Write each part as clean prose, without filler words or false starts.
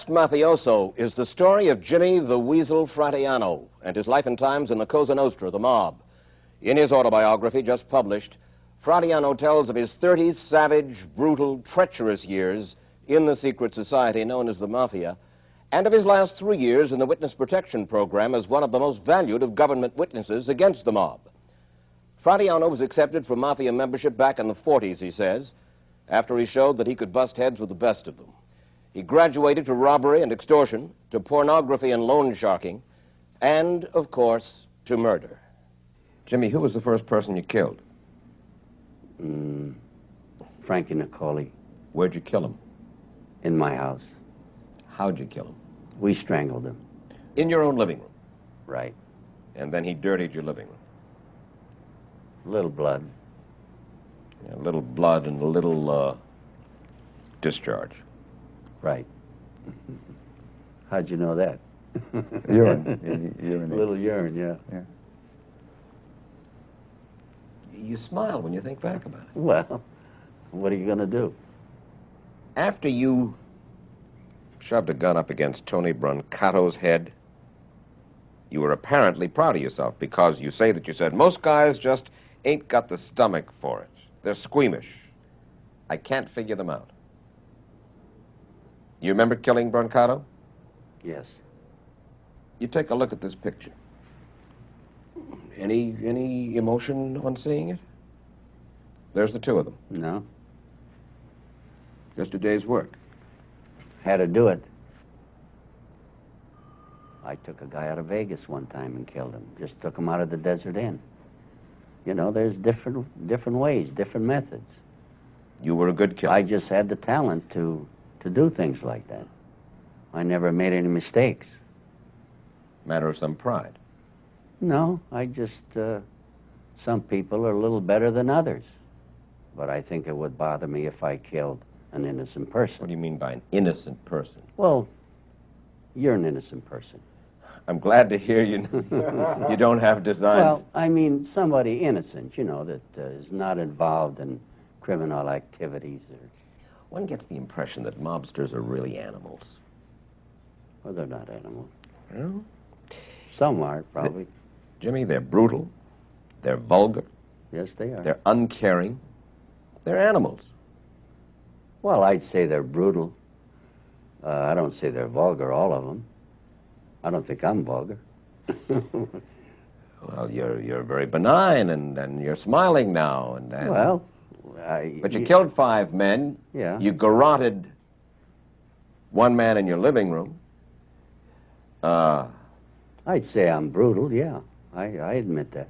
Last Mafioso is the story of Jimmy the Weasel Fratianno and his life and times in the Cosa Nostra, the mob. In his autobiography just published, Fratianno tells of his 30 savage, brutal, treacherous years in the secret society known as the Mafia, and of his last 3 years in the Witness Protection Program as one of the most valued of government witnesses against the mob. Fratianno was accepted for Mafia membership back in the 40s, he says, after he showed that he could bust heads with the best of them. He graduated to robbery and extortion, to pornography and loan sharking, and, of course, to murder. Jimmy, who was the first person you killed? Frankie Nicoli. Where'd you kill him? In my house. How'd you kill him? We strangled him. In your own living room? Right. And then he dirtied your living room? A little blood. Yeah, a little blood and a little, discharge. Right. How'd you know that? Urine. A little urine, yeah. You smile when you think back about it. Well, what are you going to do? After you shoved a gun up against Tony Brancato's head, you were apparently proud of yourself because you say that you said, most guys just ain't got the stomach for it. They're squeamish. I can't figure them out. You remember killing Brancato? Yes. You take a look at this picture. Any emotion on seeing it? There's the two of them. No. Just a day's work. Had to do it. I took a guy out of Vegas one time and killed him. Just took him out of the Desert Inn. You know, there's different ways, different methods. You were a good killer. I just had the talent to do things like that. I never made any mistakes. Matter of some pride. No, I just, some people are a little better than others. But I think it would bother me if I killed an innocent person. What do you mean by an innocent person? Well, you're an innocent person. I'm glad to hear you you don't have design. Well, I mean, somebody innocent, you know, that is not involved in criminal activities. One gets the impression that mobsters are really animals. Well, they're not animals. Well, some are, probably. Jimmy, they're brutal. They're vulgar. Yes, they are. They're uncaring. They're animals. Well, I'd say they're brutal. I don't say they're vulgar, all of them. I don't think I'm vulgar. Well, you're very benign, and you're smiling now. And well, but you killed 5 men. Yeah. You garroted 1 man in your living room. I'd say I'm brutal, yeah. I admit that.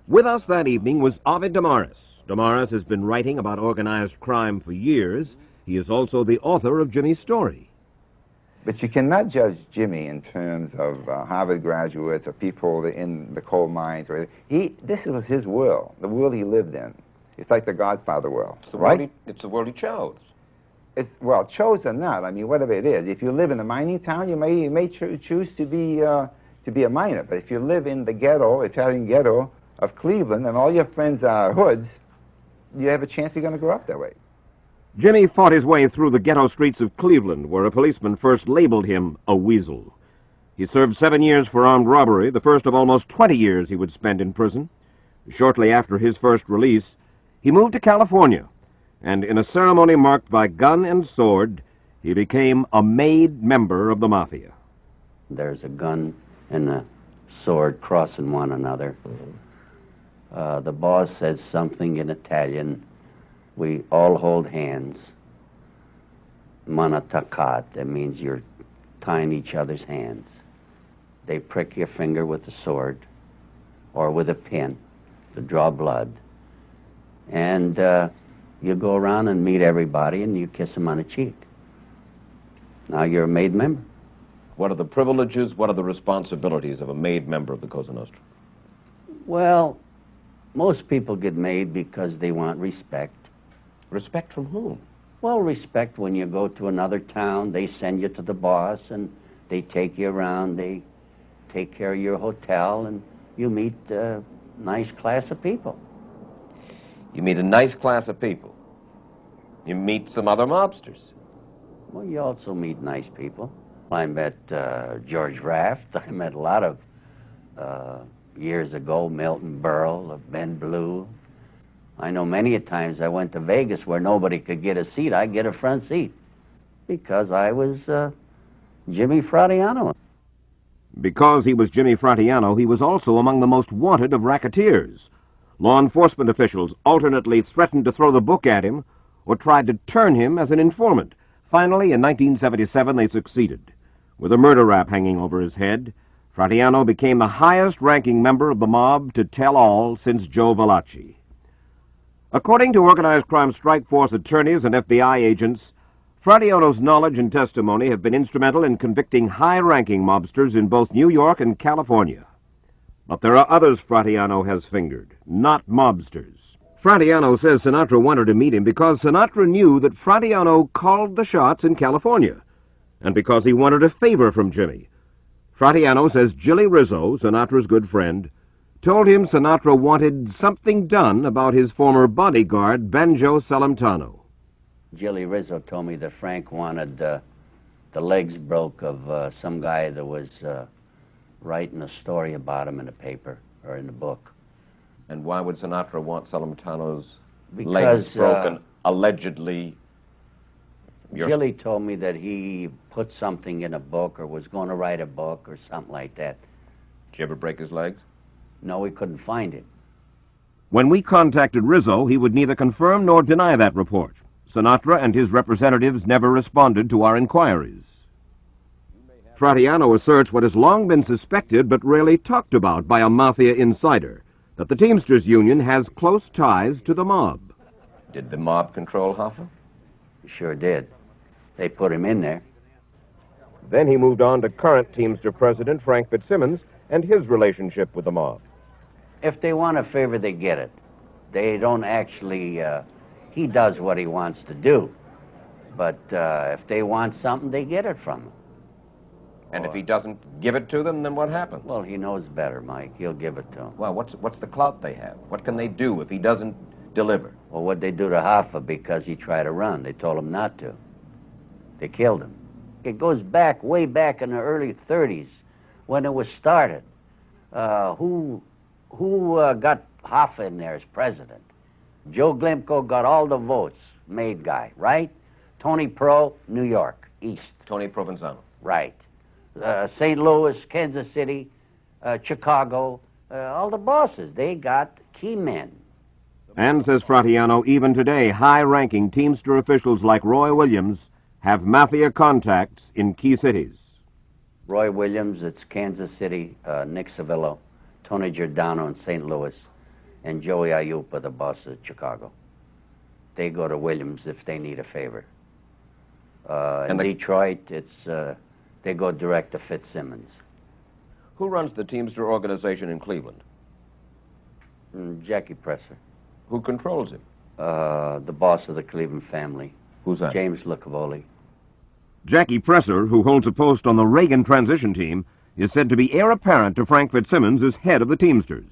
With us that evening was Ovid Damaris. Damaris has been writing about organized crime for years. He is also the author of Jimmy's story. But you cannot judge Jimmy in terms of Harvard graduates or people in the coal mines. This was his world, the world he lived in. It's like the Godfather world, right? It's the world he chose. Well, chose or not, I mean, whatever it is. If you live in a mining town, you may choose to be a miner. But if you live in the ghetto, Italian ghetto of Cleveland, and all your friends are hoods, you have a chance you're going to grow up that way. Jimmy fought his way through the ghetto streets of Cleveland, where a policeman first labeled him a weasel. He served 7 years for armed robbery, the first of almost 20 years he would spend in prison. Shortly after his first release, he moved to California, and in a ceremony marked by gun and sword, he became a made member of the Mafia. There's a gun and a sword crossing one another. The boss says something in Italian. We all hold hands. Mano toccat, that means you're tying each other's hands. They prick your finger with a sword or with a pin to draw blood. And you go around and meet everybody and you kiss them on the cheek. Now you're a made member. What are the privileges, what are the responsibilities of a made member of the Cosa Nostra? Well, most people get made because they want respect. Respect from whom? Well, respect when you go to another town. They send you to the boss and they take you around. They take care of your hotel and you meet a nice class of people. You meet a nice class of people. You meet some other mobsters. Well, you also meet nice people. I met George Raft. I met a lot of, years ago, Milton Berle, Ben Blue. I know many a times I went to Vegas where nobody could get a seat. I'd get a front seat because I was Jimmy Fratianno. Because he was Jimmy Fratianno, he was also among the most wanted of racketeers. Law enforcement officials alternately threatened to throw the book at him or tried to turn him as an informant. Finally, in 1977, they succeeded. With a murder rap hanging over his head, Fratianno became the highest-ranking member of the mob to tell all since Joe Valachi. According to Organized Crime Strike Force attorneys and FBI agents, Fratianno's knowledge and testimony have been instrumental in convicting high-ranking mobsters in both New York and California. But there are others Fratianno has fingered, not mobsters. Fratianno says Sinatra wanted to meet him because Sinatra knew that Fratianno called the shots in California, and because he wanted a favor from Jimmy. Fratianno says Jilly Rizzo, Sinatra's good friend, told him Sinatra wanted something done about his former bodyguard, Banjo Celentano. Jilly Rizzo told me that Frank wanted the legs broke of some guy that was writing a story about him in a paper or in a book. And why would Sinatra want Celentano's legs broken, allegedly? Jilly told me that he put something in a book or was going to write a book or something like that. Did you ever break his legs? No, we couldn't find it. When we contacted Rizzo, he would neither confirm nor deny that report. Sinatra and his representatives never responded to our inquiries. Fratianno asserts what has long been suspected but rarely talked about by a Mafia insider, that the Teamsters Union has close ties to the mob. Did the mob control Hoffa? Sure did. They put him in there. Then he moved on to current Teamster President Frank Fitzsimmons and his relationship with the mob. If they want a favor, they get it. They don't actually... he does what he wants to do. But if they want something, they get it from him. And if he doesn't give it to them, then what happens? Well, he knows better, Mike. He'll give it to them. Well, what's the clout they have? What can they do if he doesn't deliver? Well, what'd they do to Hoffa because he tried to run? They told him not to. They killed him. It goes back, way back in the early 30s when it was started. Who got Hoffa in there as president? Joe Glimko got all the votes, made guy, right? Tony Pro, New York, East. Tony Provenzano. Right. St. Louis, Kansas City, Chicago, all the bosses, they got key men. And, says Fratianno, even today, high-ranking Teamster officials like Roy Williams have Mafia contacts in key cities. Roy Williams, it's Kansas City, Nick Civillo, Tony Giordano in St. Louis, and Joey Ayupa, the boss of Chicago. They go to Williams if they need a favor. In Detroit, it's they go direct to Fitzsimmons. Who runs the Teamster organization in Cleveland? Jackie Presser. Who controls him? The boss of the Cleveland family. Who's that? James Licavoli. Jackie Presser, who holds a post on the Reagan transition team, is said to be heir apparent to Frank Fitzsimmons as head of the Teamsters.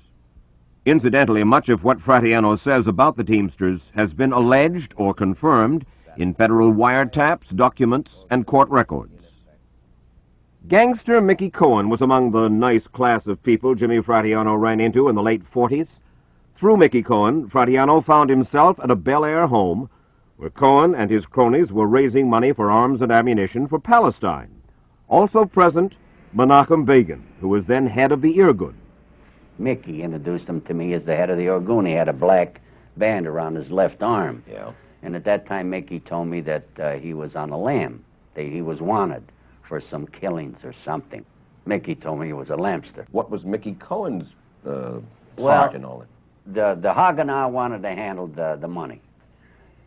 Incidentally, much of what Fratianno says about the Teamsters has been alleged or confirmed in federal wiretaps, documents, and court records. Gangster Mickey Cohen was among the nice class of people Jimmy Fratianno ran into in the late 40s. Through Mickey Cohen, Fratianno found himself at a Bel Air home where Cohen and his cronies were raising money for arms and ammunition for Palestine. Also present, Menachem Begin, who was then head of the Irgun. Mickey introduced him to me as the head of the Irgun. He had a black band around his left arm. Yeah. And at that time, Mickey told me that he was on a lam. He was wanted for some killings or something. Mickey told me he was a lamster. What was Mickey Cohen's part in all it? The Haganah wanted to handle the money.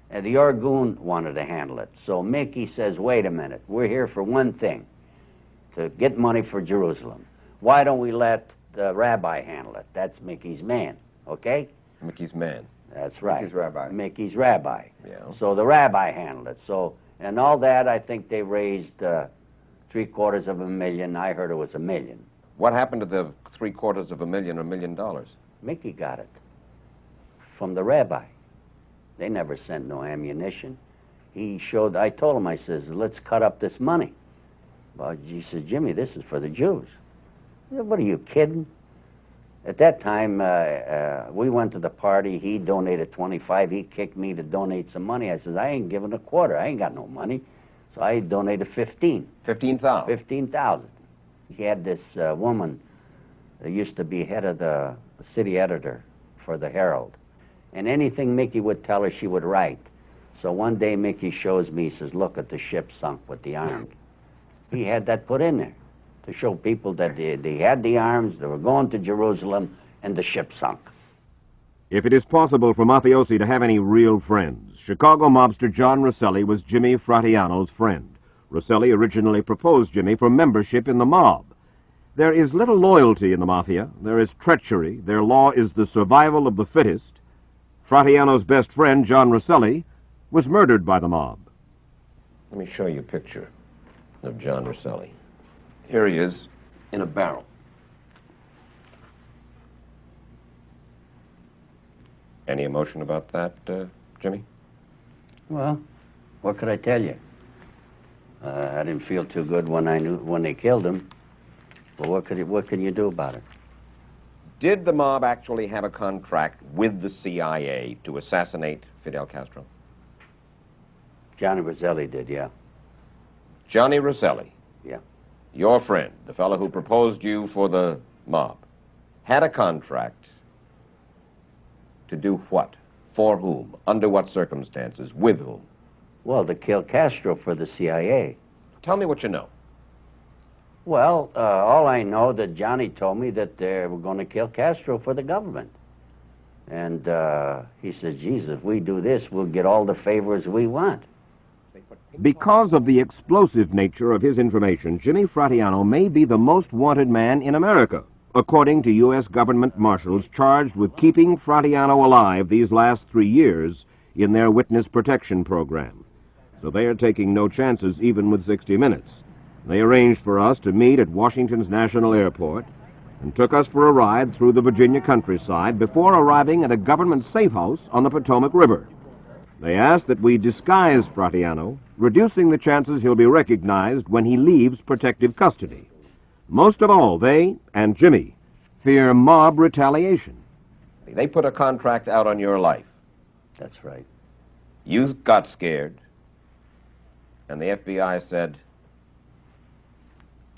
And the Irgun wanted to handle it. So Mickey says, wait a minute, we're here for one thing, to get money for Jerusalem. Why don't we let the rabbi handle it? That's Mickey's man, okay? Mickey's man. That's right. Mickey's rabbi. Mickey's rabbi. Yeah. So the rabbi handled it. So, and all that, I think they raised $750,000. I heard it was $1 million. What happened to the $750,000 or $1 million? Mickey got it from the rabbi. They never sent no ammunition. I told him, I says, let's cut up this money. Well, he says, Jimmy, this is for the Jews. I said, what are you kidding? At that time, we went to the party. He donated 25. He kicked me to donate some money. I says, I ain't giving a quarter. I ain't got no money. So I donated 15. 15,000. 15,000. He had this woman that used to be head of the city editor for the Herald. And anything Mickey would tell her, she would write. So one day Mickey shows me, he says, look at the ship sunk with the arms. He had that put in there to show people that they had the arms, they were going to Jerusalem, and the ship sunk. If it is possible for mafiosi to have any real friends, Chicago mobster John Rosselli was Jimmy Fratianno's friend. Rosselli originally proposed Jimmy for membership in the mob. There is little loyalty in the Mafia. There is treachery. Their law is the survival of the fittest. Fratianno's best friend, John Rosselli, was murdered by the mob. Let me show you a picture of John Rosselli. Here he is in a barrel. Any emotion about that, Jimmy? Well, what could I tell you? I didn't feel too good when they killed him. But what can you do about it? Did the mob actually have a contract with the CIA to assassinate Fidel Castro? Johnny Rosselli did, yeah. Johnny Rosselli? Yeah. Your friend, the fellow who proposed you for the mob, had a contract to do what? For whom? Under what circumstances? With whom? Well, to kill Castro for the CIA. Tell me what you know. Well, all I know that Johnny told me that they were going to kill Castro for the government. And he said, geez, if we do this, we'll get all the favors we want. Because of the explosive nature of his information, Jimmy Fratianno may be the most wanted man in America, according to U.S. government marshals charged with keeping Fratianno alive these last 3 years in their witness protection program. So they are taking no chances even with 60 Minutes. They arranged for us to meet at Washington's National Airport and took us for a ride through the Virginia countryside before arriving at a government safe house on the Potomac River. They asked that we disguise Fratianno, reducing the chances he'll be recognized when he leaves protective custody. Most of all, they and Jimmy fear mob retaliation. They put a contract out on your life. That's right. You got scared, and the FBI said,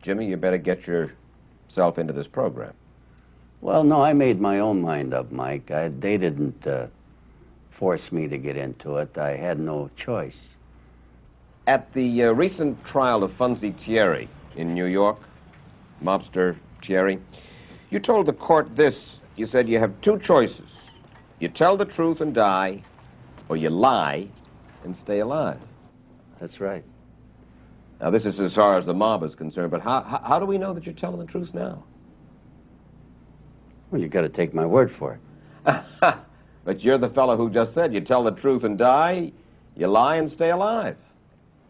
Jimmy, you better get yourself into this program. Well, no, I made my own mind up, Mike. They didn't force me to get into it. I had no choice. At the recent trial of Funzi Thierry in New York, mobster Thierry, you told the court this. You said you have two choices. You tell the truth and die, or you lie and stay alive. That's right. Now, this is as far as the mob is concerned, but how do we know that you're telling the truth now? Well, you've got to take my word for it. But you're the fellow who just said you tell the truth and die, you lie and stay alive.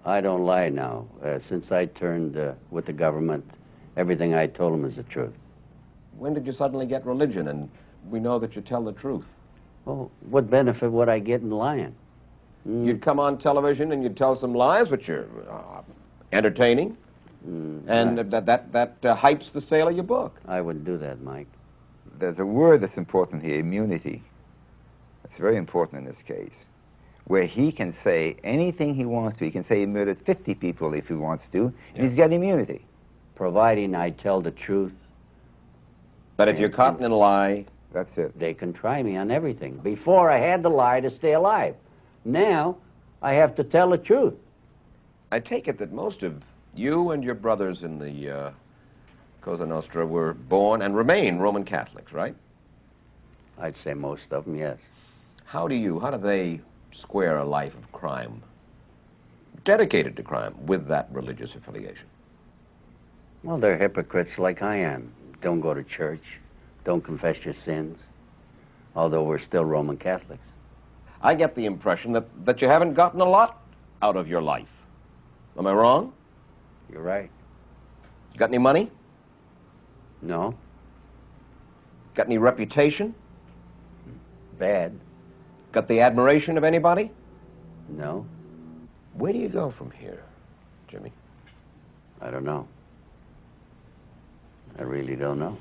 I don't lie now. Since I turned with the government, everything I told them is the truth. When did you suddenly get religion and we know that you tell the truth? Well, what benefit would I get in lying? You'd come on television and you'd tell some lies, which are entertaining, and that hypes the sale of your book. I wouldn't do that, Mike. There's a word that's important here, immunity. It's very important in this case, where he can say anything he wants to. He can say he murdered 50 people if he wants to, and he's got immunity. Providing I tell the truth. But if you're caught in a lie... That's it. They can try me on everything. Before, I had to lie to stay alive. Now, I have to tell the truth. I take it that most of you and your brothers in the Cosa Nostra were born and remain Roman Catholics, right? I'd say most of them, yes. How do they square a life of crime, dedicated to crime, with that religious affiliation? Well, they're hypocrites like I am. Don't go to church. Don't confess your sins. Although we're still Roman Catholics. I get the impression that you haven't gotten a lot out of your life. Am I wrong? You're right. You got any money? No. Got any reputation? Bad. Got the admiration of anybody? No. Where do you go from here, Jimmy? I don't know. I really don't know.